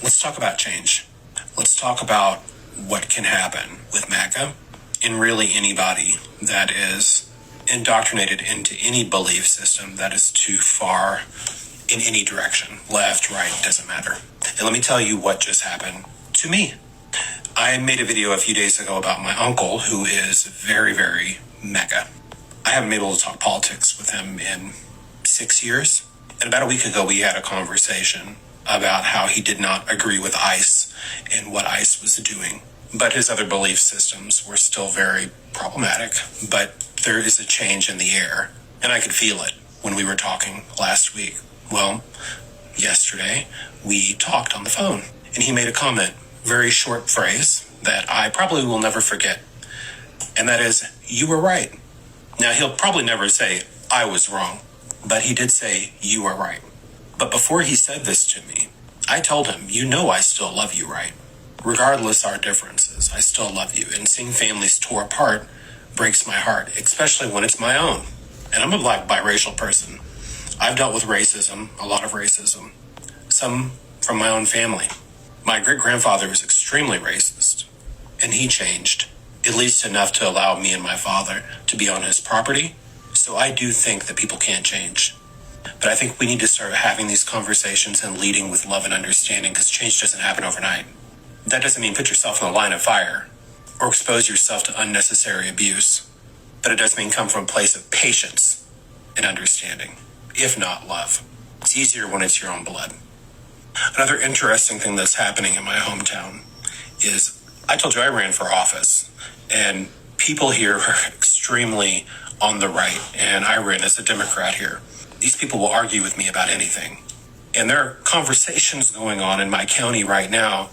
Let's talk about change. Let's talk about what can happen with MAGA and really anybody that is indoctrinated into any belief system that is too far in any direction. Left, right, doesn't matter. And let me tell you what just happened to me. I made a video a few days ago about my uncle who is very, very MAGA. I haven't been able to talk politics with him in 6 years. And about a week ago, we had a conversation about how he did not agree with ICE and what ICE was doing. But his other belief systems were still very problematic. But there is a change in the air. And I could feel it when we were talking last week. Well, yesterday, we talked on the phone. And he made a comment, very short phrase, that I probably will never forget. And that is, you were right. Now, he'll probably never say, I was wrong. But he did say, you are right. But before he said this to me, I told him, you know I still love you, right? Regardless our differences, I still love you. And seeing families tore apart breaks my heart, especially when it's my own. And I'm a black biracial person. I've dealt with racism, a lot of racism, some from my own family. My great-grandfather was extremely racist, and he changed, at least enough to allow me and my father to be on his property. So I do think that people can change. But I think we need to start having these conversations and leading with love and understanding, because change doesn't happen overnight. That doesn't mean put yourself in the line of fire or expose yourself to unnecessary abuse. But it does mean come from a place of patience and understanding, if not love. It's easier when it's your own blood. Another interesting thing that's happening in my hometown is, I told you I ran for office, and people here are extremely on the right, and I ran as a Democrat here. These people will argue with me about anything. And there are conversations going on in my county right now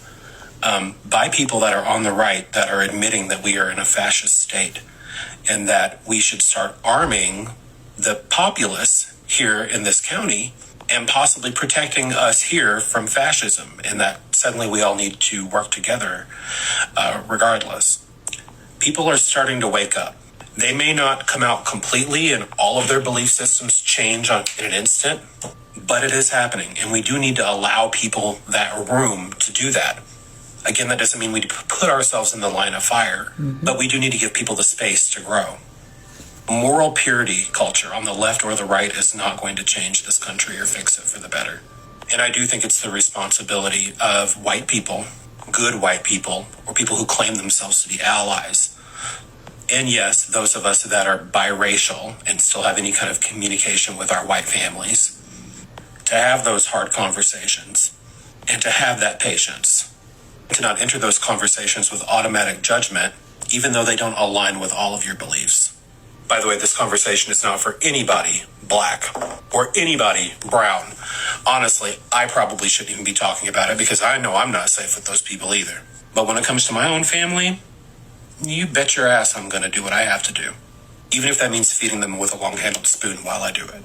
by people that are on the right that are admitting that we are in a fascist state and that we should start arming the populace here in this county and possibly protecting us here from fascism, and that suddenly we all need to work together regardless. People are starting to wake up. They may not come out completely and all of their belief systems change in an instant, but it is happening, and we do need to allow people that room to do that. Again, that doesn't mean we put ourselves in the line of fire, but we do need to give people the space to grow. Moral purity culture on the left or the right is not going to change this country or fix it for the better. And I do think it's the responsibility of white people, good white people, or people who claim themselves to be allies. And yes, those of us that are biracial and still have any kind of communication with our white families, to have those hard conversations and to have that patience, to not enter those conversations with automatic judgment, even though they don't align with all of your beliefs. By the way, this conversation is not for anybody black or anybody brown. Honestly, I probably shouldn't even be talking about it because I know I'm not safe with those people either. But when it comes to my own family, you bet your ass I'm going to do what I have to do, even if that means feeding them with a long-handled spoon while I do it.